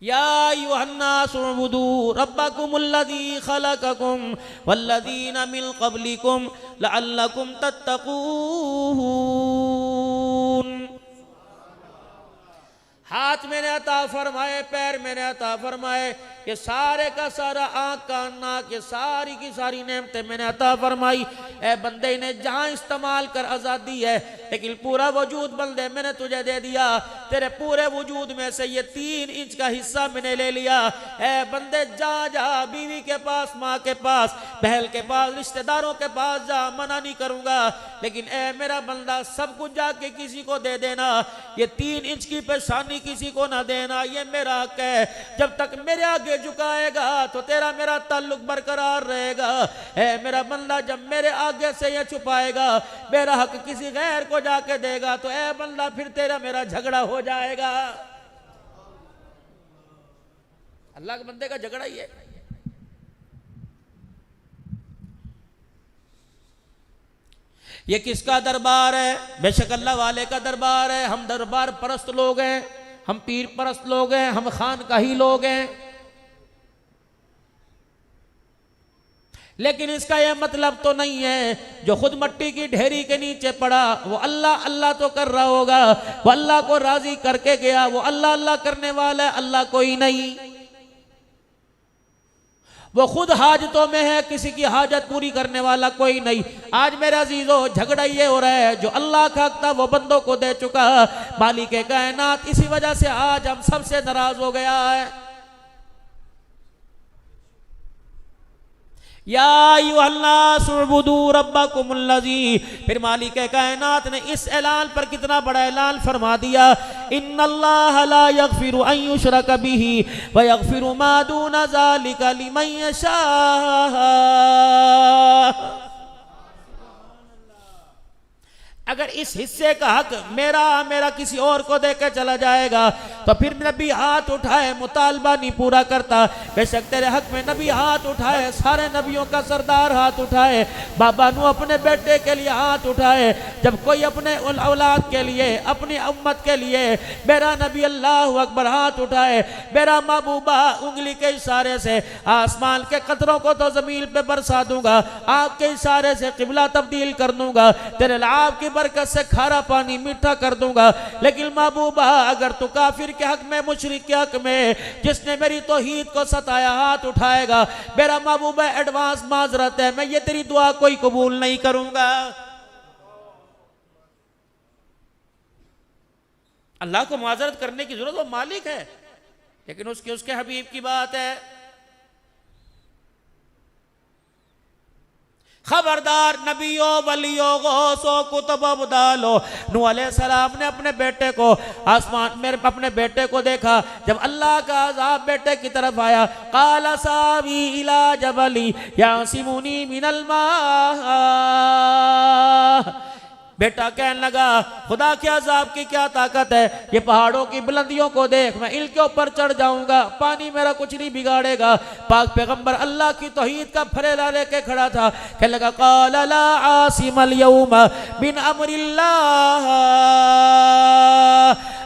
या अय्युहन्नासु उअ्बुदू रब्बकुमुल्लज़ी खलक़कुम वल्लज़ीना मिन क़ब्लिकुम लअल्लकुम तत्तक़ून। हाथ मैंने अता फरमाए, पैर मैंने अता फरमाए, ये सारे का सारा आँख कान नाक, ये सारी की सारी नेमतें मैंने अता फरमाई। ए बंदे ने जहाँ इस्तेमाल कर आज़ादी है, लेकिन पूरा वजूद बंदे मैंने तुझे दे दिया। तेरे पूरे वजूद में से ये 3 इंच का हिस्सा मैंने ले लिया। ए बंदे जा जा, बीवी के पास, माँ के पास, बहन के पास, रिश्तेदारों के पास जा, मना नहीं करूँगा, लेकिन ए मेरा बंदा सब कुछ जाके किसी को दे देना। ये 3 इंच की पेशानी किसी को ना देना, ये मेरा हक है। जब तक मेरे आगे झुकाएगा तो तेरा मेरा ताल्लुक बरकरार रहेगा। ए मेरा बंदा जब मेरे आगे से ये छुपाएगा, मेरा हक किसी गैर को जाके देगा, तो ए बंदा फिर तेरा मेरा झगड़ा हो जाएगा। अल्लाह के बंदे का झगड़ा ही है। ये किसका दरबार है? बेशक अल्लाह वाले का दरबार है। हम दरबार परस्त लोग हैं, हम पीर परस्त लोग हैं, हम खानकाही लोग हैं। लेकिन इसका यह मतलब तो नहीं है जो खुद मट्टी की ढेरी के नीचे पड़ा वो अल्लाह अल्लाह तो कर रहा होगा, वो अल्लाह को राजी करके गया, वो अल्लाह अल्लाह करने वाला है, अल्लाह कोई नहीं। वो खुद हाजतों में है, किसी की हाजत पूरी करने वाला कोई नहीं। आज मेरा अजीजों झगड़ा ये हो रहा है, जो अल्लाह का हक था वो बंदों को दे चुका मालिक कायनात, इसी वजह से आज हम सबसे नाराज हो गया है। या अय्युहन्नासु उअ्बुदू रब्बकुमुल्लज़ी, फिर मालिक कायनात ने इस ऐलान पर कितना बड़ा ऐलान फरमा दिया, इन्नल्लाह ला यग़फिरु अन युशरक बिही व यग़फिरु मा दूना ज़ालिका लिमन यशा। अगर इस हिस्से का हक मेरा किसी और को देकर चला जाएगा तो फिर नबी हाथ उठाए मुतालबा नहीं पूरा करता। बेशक तेरे हक में नबी हाथ उठाए, सारे नबियों का सरदार हाथ उठाए, बाबा नू अपने बेटे के लिए हाथ उठाए, जब कोई अपने औलाद के लिए, अपनी उम्मत के लिए मेरा नबी अल्लाह अकबर हाथ उठाए, मेरा महबूबा उंगली के इशारे से आसमान के कतरों को तो जमीन पे बरसा दूंगा, आग के इशारे से किबला तब्दील कर दूंगा, तेरे लाभ की बरकत से खारा पानी मीठा कर दूंगा। लेकिन महबूबा अगर तू काफिर के हक में, मुशरिक के हक में, जिसने मेरी तौहीद को सताया हाथ उठाएगा, मेरा महबूबा एडवांस माजरत है, मैं ये तेरी दुआ कोई कबूल नहीं करूंगा। अल्लाह को माजरत करने की जरूरत वो मालिक है, लेकिन उसके हबीब की बात है। खबरदार नबियों वलियों गौसों कुतुब अब्दालो, नूह अलैहिस्सलाम ने अपने बेटे को आसमान में अपने बेटे को देखा, जब अल्लाह का अज़ाब बेटे की तरफ आया, काला सावी इला जबली यासिमुनी मिनल मा। बेटा कहने लगा खुदा के अज़ाब की क्या ताकत है, ये पहाड़ों की बुलंदियों को देख, मैं इनके ऊपर चढ़ जाऊंगा, पानी मेरा कुछ नहीं बिगाड़ेगा। पाक पैगंबर अल्लाह की तौहीद का फरेला लेके खड़ा था, कहने लगा क़ाला ला आसिमल यौमा बिन अमरिल्लाह,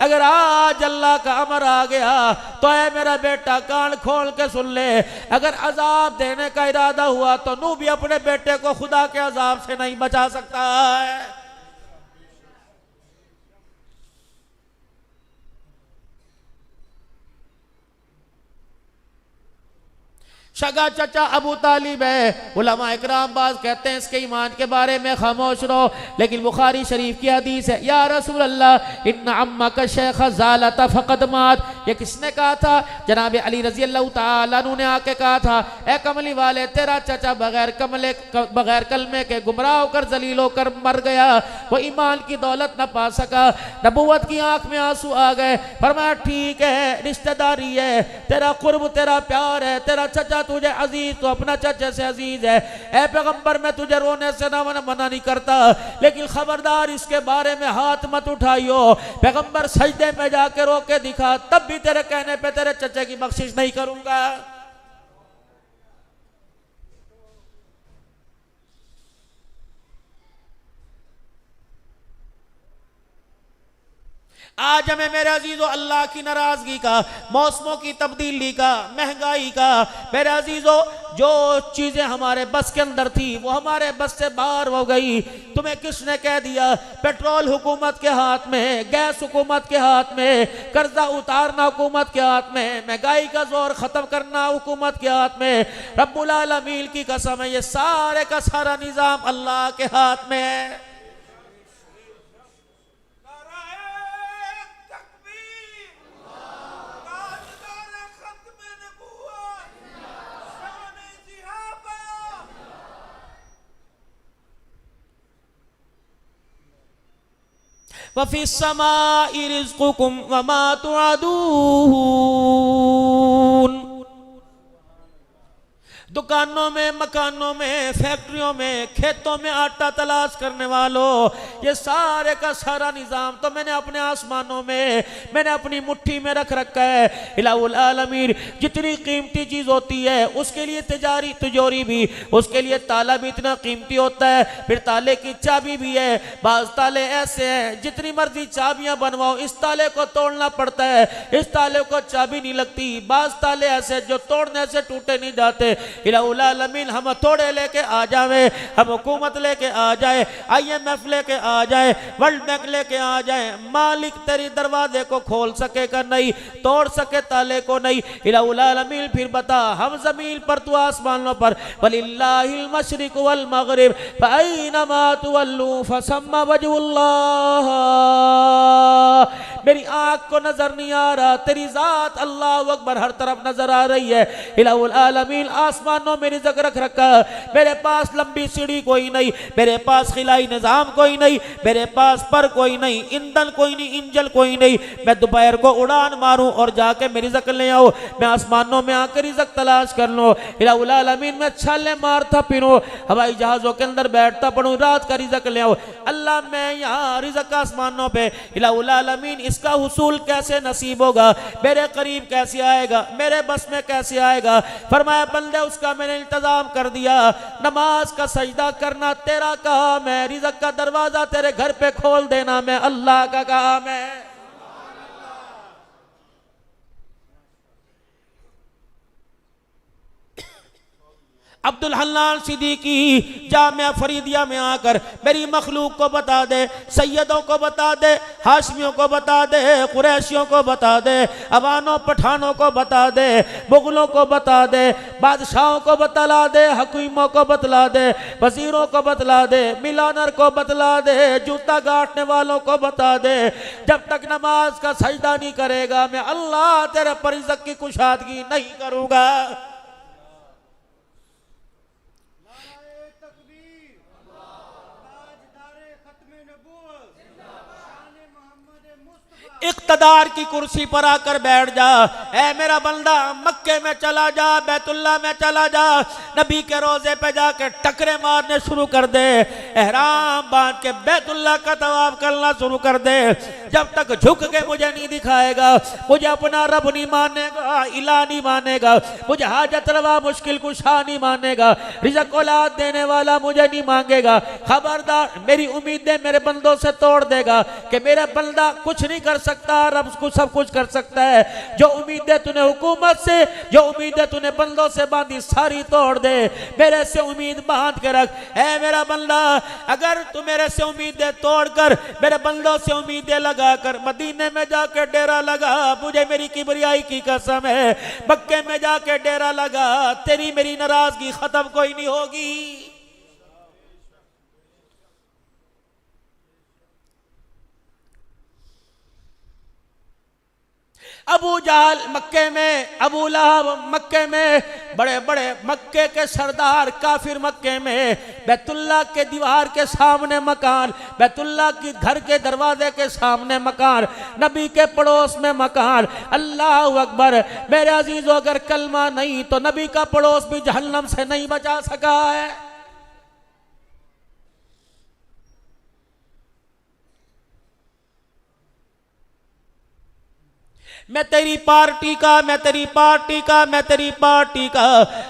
अगर आज अल्लाह का अमर आ गया तो ऐ मेरा बेटा कान खोल के सुन ले, अगर अजाब देने का इरादा हुआ तो नूह भी अपने बेटे को खुदा के अजाब से नहीं बचा सकता है। शगा चचा अबू तालिब है, उलमा इकराम बाज कहते हैं इसके ईमान के बारे में खामोश रहो, लेकिन बुखारी शरीफ की हदीस है, या रसूल अल्लाह इन्ना अम्मा का शेख ज़ालता फ़क़द मात। ये किसने कहा था? जनाब अली रज़ी अल्लाह तआला अन्हु ने आके कहा था, ए कमली वाले तेरा चचा बगैर कलमे के गुमराह होकर जलील होकर मर गया, वो ईमान की दौलत न पा सका। नबूवत की आंख में आंसू आ गए, फरमाया ठीक है रिश्तेदारी है, तेरा कुर्ब तेरा प्यार है, तेरा चचा तुझे अजीज तो अपना चचा से अजीज है, ए पैगंबर मैं तुझे रोने से ना मना नहीं करता, लेकिन खबरदार इसके बारे में हाथ मत उठाइयो। पैगंबर सजदे में जाके रो के दिखा, तब भी तेरे कहने पे तेरे चचा की बख्शिश नहीं करूंगा। आज हमें मेरे अजीजों अल्लाह की नाराजगी का, मौसमों की तब्दीली का, महंगाई का, मेरे अजीजों जो चीजें हमारे बस के अंदर थी वो हमारे बस से बाहर हो गई। तुम्हें किसने कह दिया पेट्रोल हुकूमत के हाथ में, गैस हुकूमत के हाथ में, कर्जा उतारना हुकूमत के हाथ में, महंगाई का जोर खत्म करना हुकूमत के हाथ में। रब्बुल आलमीन की कसम है ये सारे का सारा निजाम अल्लाह के हाथ में है। वफ़िस्समाइ रिज़्क़ुकुम वमा तुअदून। दुकानों में, मकानों में, फैक्ट्रियों में, खेतों में आटा तलाश करने वालों, ये सारे का सारा निज़ाम तो मैंने अपने आसमानों में, मैंने अपनी मुट्ठी में रख रखा है। इलाहुल आलमीन जितनी कीमती चीज़ होती है उसके लिए तिजोरी भी, उसके लिए ताला भी इतना कीमती होता है, फिर ताले की चाबी भी है। बाज़ ताले ऐसे हैं जितनी मर्जी चाबियाँ बनवाओ इस ताले को तोड़ना पड़ता है, इस ताले को चाबी नहीं लगती। बाज़ ताले ऐसे जो तोड़ने से टूटे नहीं जाते। इलाहुल आलमीन हम थोड़े लेके आ जावे, हम हुकूमत लेके आ जाए, IMF लेके आ जाए, वर्ल्ड बैंक लेके आ जाए, मालिक तेरी दरवाजे को खोल सकेगा नहीं, तोड़ सके ताले को नहीं। इलाहुल आलमीन फिर बता हम जमीन पर तू आसमानों पर, वलिल्लाहिल मशरिक वल मगरिब फअयनमा तुवल्लू फसम्मा वजहुल्लाह। मेरी आंख को नजर नहीं आ रहा, तेरी जात अल्लाह अकबर हर तरफ नजर आ रही है। इलाहुल आलमीन आसमानों में रिज़्क़ रख रखा, मेरे पास लंबी सीढ़ी कोई नहीं, मेरे पास खिलाई निजाम कोई नहीं, मेरे पास पर कोई नहीं, ईंधन कोई नहीं, इंजन कोई नहीं। मैं दोपहर को उड़ान मारूं और जाके मेरी रिज़्क़ ले आऊं, मैं आसमानों में आकर रिज़्क़ तलाश कर लूं। इलाहुल आलमीन में छाले मारता फिरूं, हवाई जहाजों के अंदर बैठता पड़ूं, रात का रिज़्क़ ले आऊं। अल्लाह मैं यहाँ रिज़्क़ आसमानों पे, इलाहुल आलमीन इसका हुसूल कैसे नसीब होगा, मेरे करीब कैसे आएगा, मेरे बस में कैसे आएगा। फरमाया बंदे उसका मैंने इंतजाम कर दिया, नमाज का सजदा करना तेरा काम है, रिज़्क़ का दरवाजा तेरे घर पे खोल देना मैं अल्लाह का काम है। अब्दुल हन्नान सिद्दीकी जामिया फरीदिया में आकर मेरी मखलूक को बता दे, सैयदों को बता दे, हाशमियों को बता दे, कुरैशियों को बता दे, अवानों पठानों को बता दे, मुगलों को बता दे, बादशाहों को बतला दे, हकीमों को बतला दे, वजीरों को बतला दे, मिलानर को बतला दे, जूता गांठने वालों को बता दे, जब तक नमाज का सजदा नहीं करेगा मैं अल्लाह तेरे पर रिज़्क़ की कुशादगी नहीं करूँगा। इक़्तिदार की कुर्सी पर आकर बैठ जा, ऐ मेरा बंदा मक्के में चला जा, बैतुल्ला में चला जा, नबी के रोजे पे जाकर टकरे मारने शुरू कर दे, एहराम बांध के बैतुल्ला का तवाफ करना शुरू कर दे। जब तक झुक के मुझे नहीं दिखाएगा, मुझे अपना रब नहीं मानेगा, इला नहीं मानेगा, मुझे हाजत रवा मुश्किल कुशा नहीं मानेगा, रिज़्क़ औलाद देने वाला मुझे नहीं मांगेगा, खबरदार मेरी उम्मीदें मेरे बंदों से तोड़ देगा कि मेरा बंदा कुछ नहीं कर सकता, रब कुछ सब कुछ कर सकता है। जो उम्मीदें तूने हुकूमत से, जो उम्मीदें तूने बंदों से बांधी सारी तोड़ दे, मेरे से उम्मीद बांध के रख। ऐ मेरा बंदा अगर तू मेरे से उम्मीदें तोड़कर मेरे बंदों से उम्मीदें लगाकर मदीने में जाकर डेरा लगा, मुझे मेरी किबरियाई की कसम है मक्के में जाकर डेरा लगा, तेरी मेरी नाराजगी खत्म कोई नहीं होगी। अबू जहल मक्के में, अबू लहब मक्के में, बड़े बड़े मक्के के सरदार काफिर मक्के में, बैतुल्ला के दीवार के सामने मकान, बैतुल्ला की घर के दरवाजे के सामने मकान, नबी के पड़ोस में मकान। अल्लाह अकबर। मेरे अजीजों अगर कलमा नहीं तो नबी का पड़ोस भी जहन्नम से नहीं बचा सका है। मैं तेरी पार्टी का, मैं तेरी पार्टी का, मैं तेरी पार्टी का।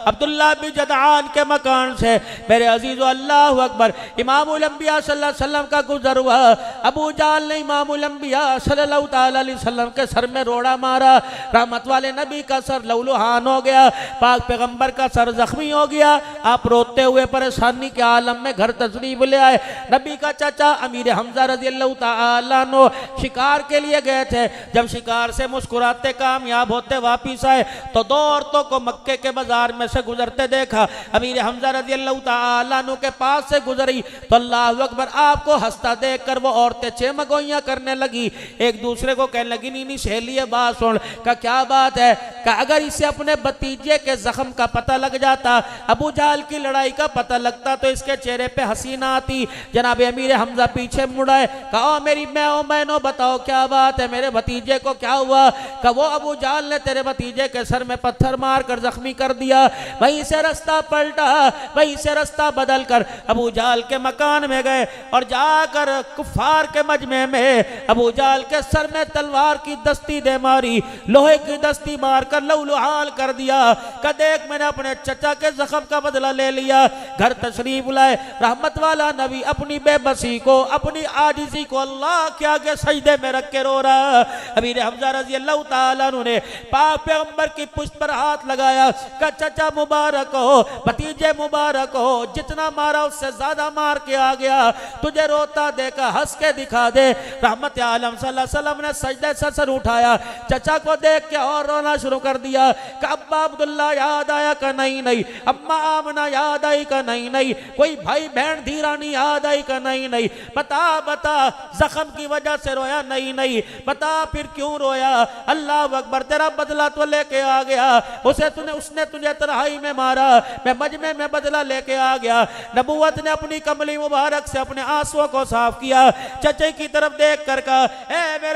अब्दुल्ला बिन जदआन के मकान से मेरे अजीज़ो अल्लाह अकबर इमामुल अंबिया सल्लल्लाहु अलैहि वसल्लम का गुजर हुआ। अबू जाल ने इमामुल अंबिया सल्लल्लाहु अलैहि वसल्लम के सर में रोड़ा मारा। रहमत वाले नबी का सर लहूलुहान हो गया, पाक पैगंबर का सर जख्मी हो गया। आप रोते हुए परेशानी के आलम में घर तशरीफ ले आए। नबी का चाचा अमीर हमजा रज़ी अल्लाह तआला अन्हु शिकार के लिए गए थे। जब शिकार से मुस्कुराते कामयाब होते वापिस आए तो दो औरतों को मक्के के बाजार में से गुजरते देखा। अमीर हमजा रज़ी अल्लाह तआला अन्हु के पास से गुजरी तो अल्लाह अकबर आपको हंसता देखकर वो औरतें चेमगोइयां करने लगी। एक दूसरे को कहने लगी नी सहेली बात सुन का क्या बात है का अगर इसे अपने भतीजे के जख्म का पता लग जाता, अबू जाल की लड़ाई का पता लगता तो इसके चेहरे पे हंसी ना आती। जनाब अमीर हमजा पीछे मुड़ाए, कहा मेरी मैनो बताओ क्या बात है, मेरे भतीजे को क्या हुआ? का वो अबू जाल ने तेरे भतीजे के सर में पत्थर मार कर जख्मी कर दिया। वहीं से रास्ता पलटा, वहीं से रास्ता बदल कर अबू जाल के मकान में गए और जाकर कुफार के मजमे में अबू जाल के सर में तलवार की दस्ती दे मारी, लोहे की दस्ती मार कर लहूलुहान कर दिया। का देख मैंने अपने चचा के जख्म का बदला ले लिया। घर तशरीफ लाए रहमत वाला नबी अपनी बेबसी को, अपनी आजिज़ी को अल्लाह के आगे सजदे में रख के रो रहा। अमीर हमजा रज़ी अल्लाह तआला अन्हु ने पाक पैगंबर की पुश्त पर हाथ लगाया। का चचा मुबारक हो, भतीजे मुबारक हो, जितना मारा उससे ज्यादा मार के आ गया, तुझे रोता देखा हंस के दिखा दे। रहमत आलम सल्लल्लाहु अलैहि वसल्लम ने सजदे से सर उठाया, चचा को देख के और रोना शुरू कर दिया। का अब्बा अब्दुल्ला याद आया का नहीं, अम्मा आमना याद आई का नहीं, कोई भाई बहन धीरानी याद आई का नहीं, बता जख्म की वजह से रोया नहीं, बता फिर क्यों रोया? अल्लाह अकबर तेरा बदला तो लेके आ गया, उसने तुझे तन्हाई में मारा, मैं मजमे में बदला लेके आ गया। नबूवत ने अपनी कमली मुबारक से अपने आंसुओं को साफ किया, चचे की तरफ देख कर कहा, ए मेरा